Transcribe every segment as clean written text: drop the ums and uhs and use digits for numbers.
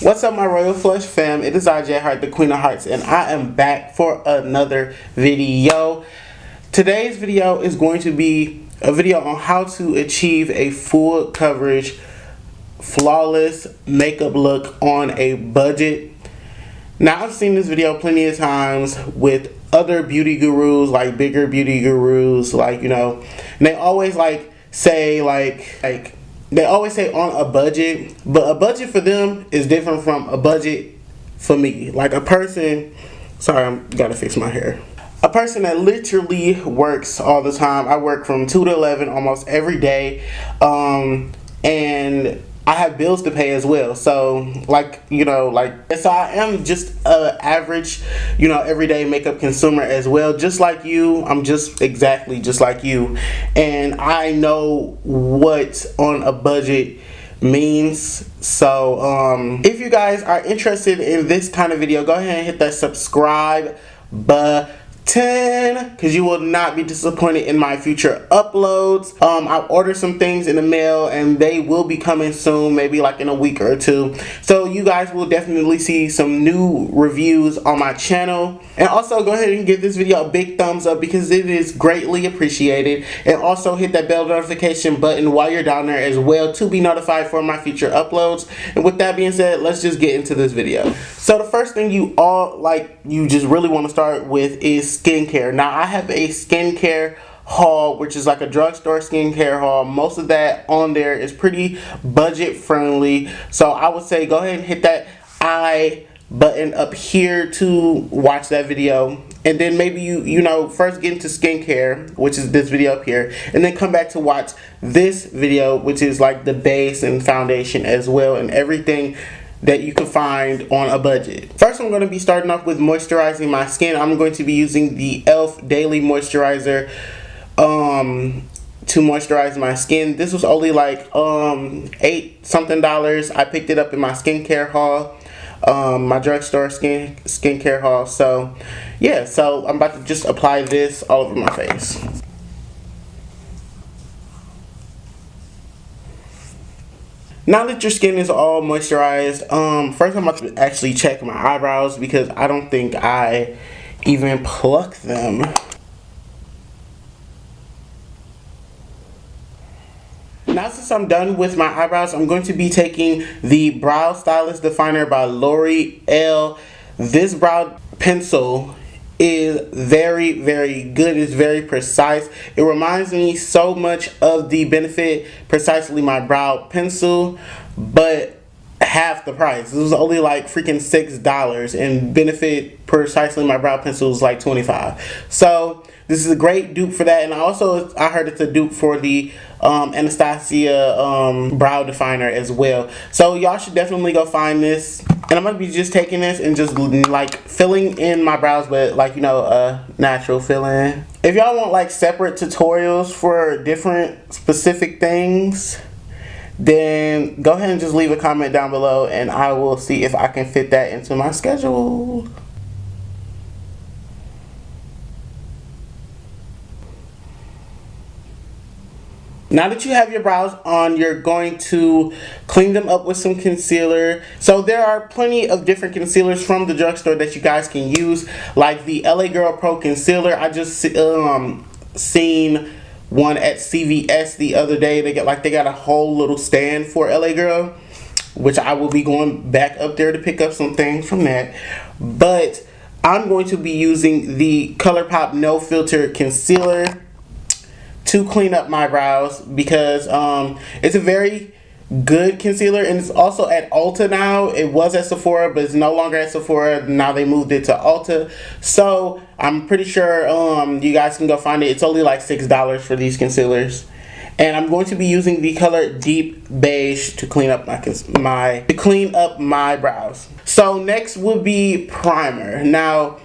What's up, my Royal Flush fam? It is RJ Heart, the Queen of Hearts, and I am back for another video. Today's video is going to be a video on how to achieve a full coverage, flawless makeup look on a budget. Now, I've seen this video plenty of times with other beauty gurus, like bigger beauty gurus, like, you know, and they always say they always say on a budget, but a budget for them is different from a budget for me. Like a person, sorry, I gotta fix my hair. A person that literally works all the time. I work from 2 to 11 almost every day, and I have bills to pay as well. So so I am just a average, everyday makeup consumer as well. Just like you, I'm just exactly just like you. And I know what on a budget means. So if you guys are interested in this kind of video, go ahead and hit that subscribe button, because you will not be disappointed in my future uploads. I've ordered some things in the mail and they will be coming soon, maybe like in a week or two. So you guys will definitely see some new reviews on my channel. And also go ahead and give this video a big thumbs up because it is greatly appreciated. And also hit that bell notification button while you're down there as well to be notified for my future uploads. And with that being said, let's just get into this video. So the first thing you just really want to start with is skincare. Now, I have a skincare haul, which is like a drugstore skincare haul. Most of that on there is pretty budget friendly. So I would say go ahead and hit that I button up here to watch that video. And then maybe you first get into skincare, which is this video up here, and then come back to watch this video, which is like the base and foundation as well, and everything that you can find on a budget. First, I'm going to be starting off with moisturizing my skin. I'm going to be using the e.l.f. Daily Moisturizer to moisturize my skin. This was only like $8 something. I picked it up in my skincare haul, my drugstore skincare haul. So yeah, so I'm about to just apply this all over my face. Now that your skin is all moisturized, first I'm about to actually check my eyebrows because I don't think I even pluck them. Now, since I'm done with my eyebrows, I'm going to be taking the Brow Stylist Definer by L'Oreal. This brow pencil is very, very good. It's very precise. It reminds me so much of the Benefit Precisely My Brow pencil, but half the price. It was only like freaking $6, and Benefit Precisely My Brow pencil is like $25. So this is a great dupe for that. And I heard it's a dupe for the Anastasia brow definer as well. So y'all should definitely go find this. And I'm going to be just taking this and just like filling in my brows, but like, natural fill-in. If y'all want like separate tutorials for different specific things, then go ahead and just leave a comment down below and I will see if I can fit that into my schedule. Now that you have your brows on, you're going to clean them up with some concealer. So there are plenty of different concealers from the drugstore that you guys can use, like the LA Girl Pro Concealer. I just seen one at CVS the other day. They got a whole little stand for LA Girl, which I will be going back up there to pick up some things from that. But I'm going to be using the ColourPop No Filter Concealer to clean up my brows because it's a very good concealer, and it's also at Ulta now. It was at Sephora, but it's no longer at Sephora. Now they moved it to Ulta. So I'm pretty sure you guys can go find it. It's only like $6 for these concealers. And I'm going to be using the color Deep Beige to clean up my brows. So next would be primer. Now,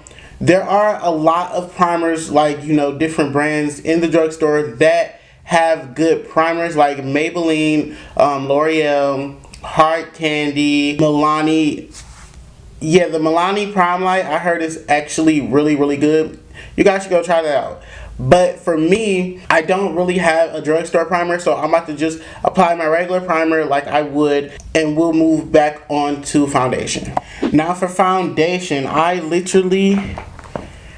there are a lot of primers, like, different brands in the drugstore that have good primers, like Maybelline, L'Oreal, Hard Candy, Milani. Yeah, the Milani Prime Light I heard is actually really, really good. You guys should go try that out. But for me, I don't really have a drugstore primer, so I'm about to just apply my regular primer like I would, and we'll move back on to foundation. Now for foundation, I literally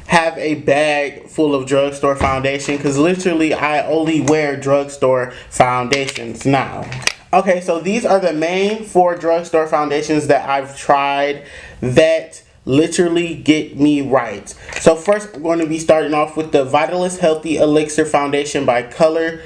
have a bag full of drugstore foundation because literally I only wear drugstore foundations now. Okay, so these are the main 4 drugstore foundations that I've tried that literally get me right. So first I'm going to be starting off with the Vitalist Healthy Elixir Foundation by CoverGirl,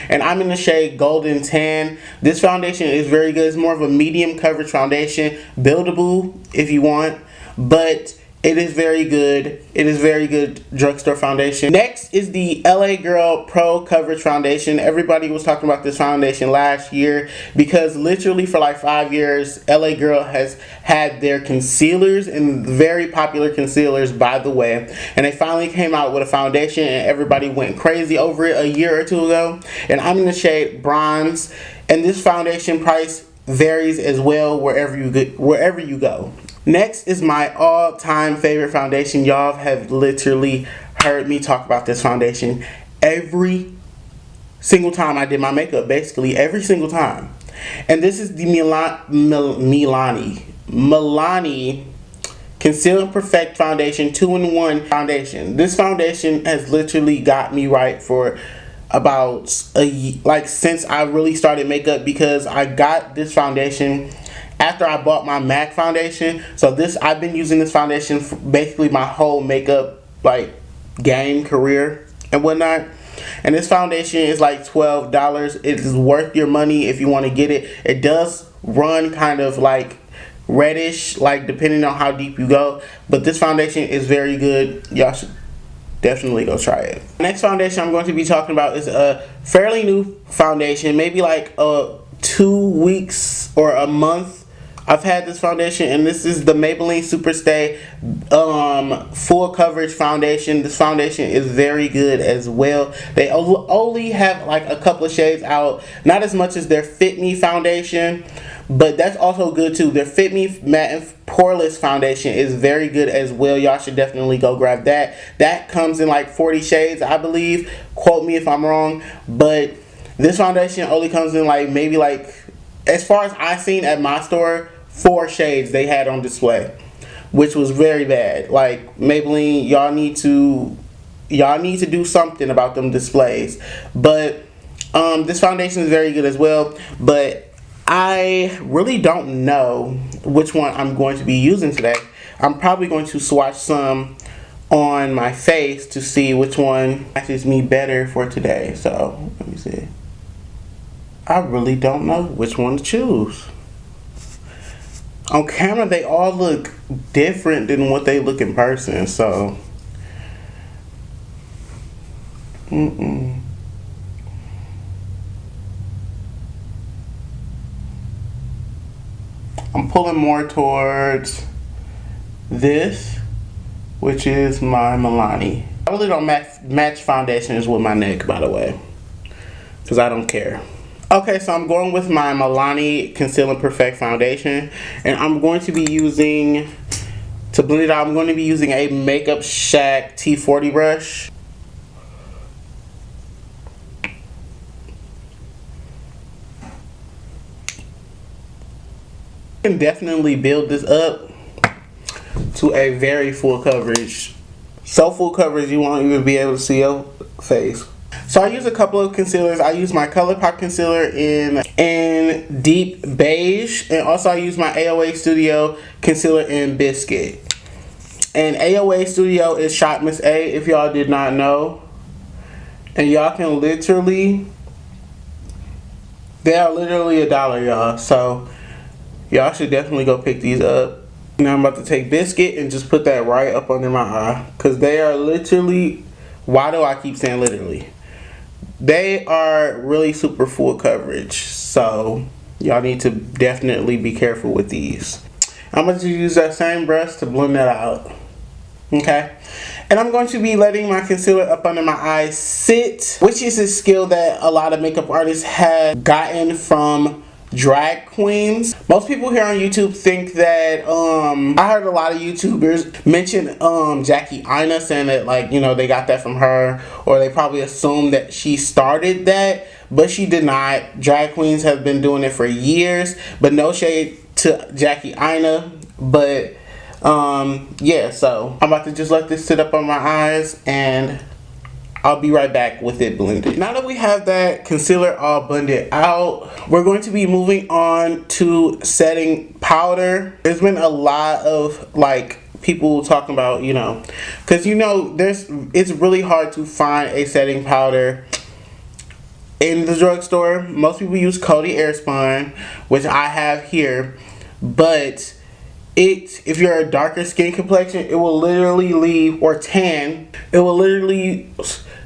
and I'm in the shade Golden Tan. This foundation is very good. It's more of a medium coverage foundation, buildable if you want, but it is very good. It is very good drugstore foundation. Next is the LA Girl Pro Coverage Foundation. Everybody was talking about this foundation last year because literally for like 5 years, LA Girl has had their concealers, and very popular concealers, by the way. And they finally came out with a foundation and everybody went crazy over it a year or 2 ago. And I'm in the shade Bronze. And this foundation price varies as well wherever you go. Next is my all-time favorite foundation. Y'all have literally heard me talk about this foundation every single time I did my makeup, basically every single time. And this is the Milani Conceal and Perfect Foundation 2-in-1 foundation. This foundation has literally got me right for about since I really started makeup, because I got this foundation after I bought my MAC foundation. So I've been using this foundation for basically my whole makeup game career and whatnot. And this foundation is like $12. It is worth your money if you want to get it. It does run kind of like reddish, depending on how deep you go. But this foundation is very good. Y'all should definitely go try it. Next foundation I'm going to be talking about is a fairly new foundation, maybe like 2 weeks or a month I've had this foundation, and this is the Maybelline Superstay Full Coverage Foundation. This foundation is very good as well. They only have like a couple of shades out, not as much as their Fit Me foundation, but that's also good too. Their Fit Me Matte and Poreless foundation is very good as well. Y'all should definitely go grab that. That comes in like 40 shades, I believe. Quote me if I'm wrong, but this foundation only comes in maybe as far as I've seen at my store, 4 shades they had on display, which was very bad. Maybelline, y'all need to do something about them displays. But this foundation is very good as well, but I really don't know which one I'm going to be using today. I'm probably going to swatch some on my face to see which one matches me better for today. So let me see. I really don't know which one to choose. On camera, they all look different than what they look in person, so. I'm pulling more towards this, which is my Milani. I really don't match foundations with my neck, by the way, because I don't care. Okay, so I'm going with my Milani Conceal and Perfect Foundation, and I'm going to be using, to blend it out, I'm going to be using a Makeup Shack T40 brush. You can definitely build this up to a very full coverage. So full coverage you won't even be able to see your face. So I use a couple of concealers. I use my ColourPop concealer in Deep Beige, and also I use my AOA Studio concealer in Biscuit. And AOA Studio is Shop Miss A, if y'all did not know. And y'all can literally, they are literally $1, y'all. So y'all should definitely go pick these up. Now I'm about to take Biscuit and just put that right up under my eye, because they are literally, why do I keep saying literally? They are really super full coverage, so y'all need to definitely be careful with these. I'm going to use that same brush to blend that out. Okay, and I'm going to be letting my concealer up under my eyes sit, which is a skill that a lot of makeup artists have gotten from drag queens. Most people here on YouTube think that I heard a lot of YouTubers mention Jackie Ina, saying that, like, you know, they got that from her, or they probably assumed that she started that, but she did not. Drag queens have been doing it for years, but no shade to Jackie Ina. But yeah, so I'm about to just let this sit up on my eyes, and I'll be right back with it blended. Now that we have that concealer all blended out, we're going to be moving on to setting powder. There's been a lot of, like, people talking about, you know, because, you know, it's really hard to find a setting powder in the drugstore. Most people use Coty Airspun, which I have here, but if you're a darker skin complexion, it will literally leave, or tan, it will literally,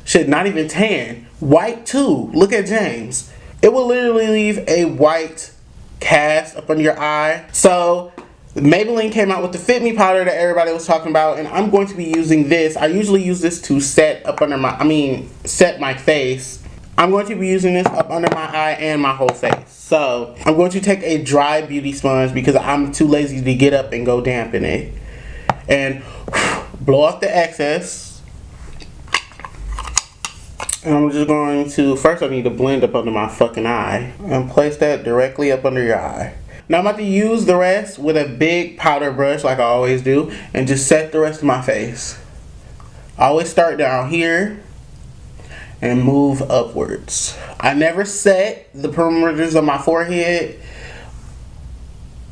shit, not even tan, white too. Look at James. It will literally leave a white cast up under your eye. So Maybelline came out with the Fit Me powder that everybody was talking about, and I'm going to be using this. I usually use this to set up under my, set my face. I'm going to be using this up under my eye and my whole face. So I'm going to take a dry beauty sponge because I'm too lazy to get up and go dampen it, and blow off the excess. And I'm just going to, first I need to blend up under my fucking eye and place that directly up under your eye. Now I'm about to use the rest with a big powder brush like I always do, and just set the rest of my face. I always start down here and move upwards. I never set the perimeters of my forehead.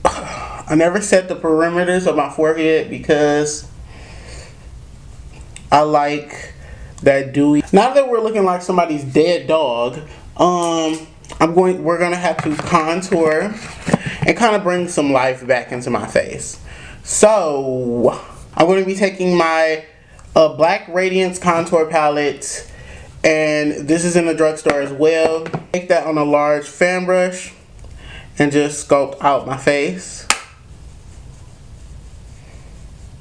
I never set the perimeters of my forehead because I like that dewy. Now that we're looking like somebody's dead dog, we're gonna have to contour and kind of bring some life back into my face. So I'm going to be taking my Black Radiance contour palette, and this is in the drugstore as well. Take that on a large fan brush and just sculpt out my face.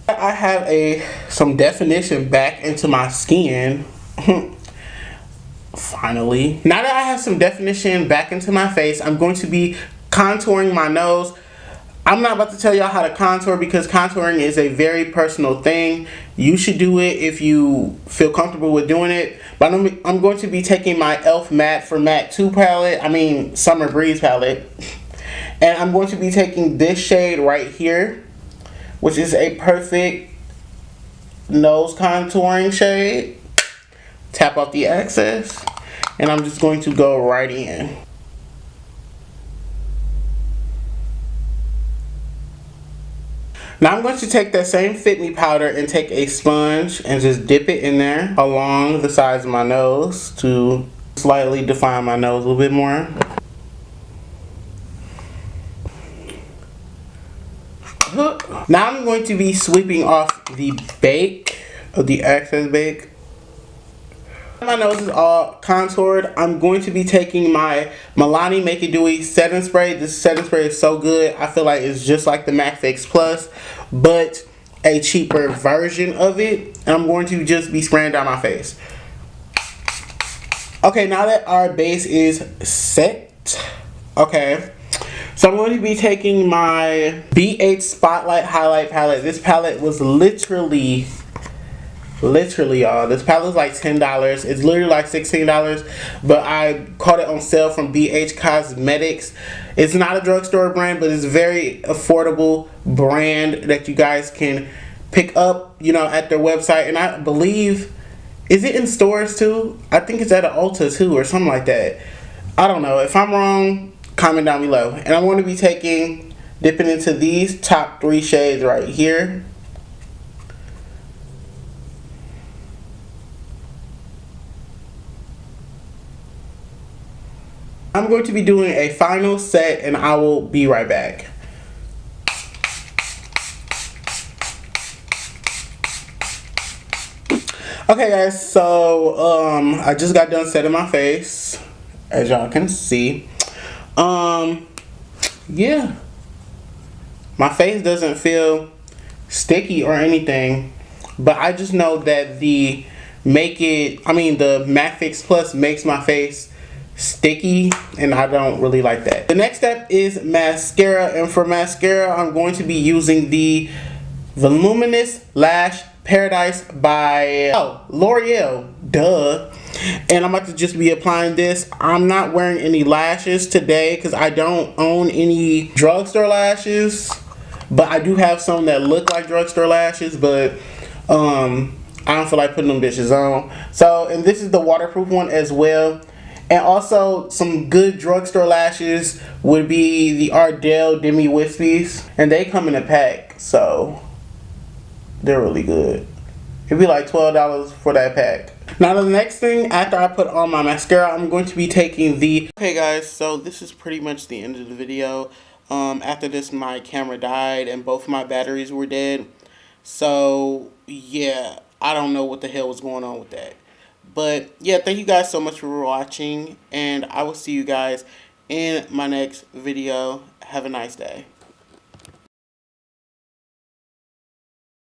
I have some definition back into my skin. Finally. Now that I have some definition back into my face, I'm going to be contouring my nose. I'm not about to tell y'all how to contour because contouring is a very personal thing. You should do it if you feel comfortable with doing it. But I'm going to be taking my e.l.f. Matte for Matte 2 palette, Summer Breeze palette. And I'm going to be taking this shade right here, which is a perfect nose contouring shade. Tap off the excess, and I'm just going to go right in. Now I'm going to take that same Fit Me powder and take a sponge and just dip it in there along the sides of my nose to slightly define my nose a little bit more. Now I'm going to be sweeping off the excess bake. My nose is all contoured. I'm going to be taking my Milani Make It Dewy setting spray. This setting spray is so good. I feel like it's just like the MAC Fix Plus, but a cheaper version of it. And I'm going to just be spraying down my face. Okay, now that our base is set, okay, so I'm going to be taking my BH Spotlight Highlight Palette. This palette was literally y'all, this palette is like $10. It's literally like $16, but I caught it on sale from BH Cosmetics. It's not a drugstore brand, but it's a very affordable brand that you guys can pick up, you know, at their website. And I believe, is it in stores too? I think it's at an Ulta too, or something like that. I don't know. If I'm wrong, comment down below. And I'm going to be dipping into these top 3 shades right here. I'm going to be doing a final set, and I will be right back. Okay guys, so I just got done setting my face, as y'all can see. Yeah, my face doesn't feel sticky or anything, but I just know that the MAC Fix Plus makes my face sticky, and I don't really like that. The next step is mascara, and for mascara I'm going to be using the Voluminous Lash Paradise by L'Oreal, duh. And I'm about to just be applying this. I'm not wearing any lashes today because I don't own any drugstore lashes, but I do have some that look like drugstore lashes, but I don't feel like putting them bitches on. So, and this is the waterproof one as well. And also some good drugstore lashes would be the Ardell Demi Wispies, and they come in a pack, so they're really good. It'd be like $12 for that pack. Now the next thing after I put on my mascara, I'm going to be taking the... Okay guys, so this is pretty much the end of the video. After this, my camera died and both my batteries were dead. So yeah, I don't know what the hell was going on with that. But yeah, thank you guys so much for watching, and I will see you guys in my next video. Have a nice day.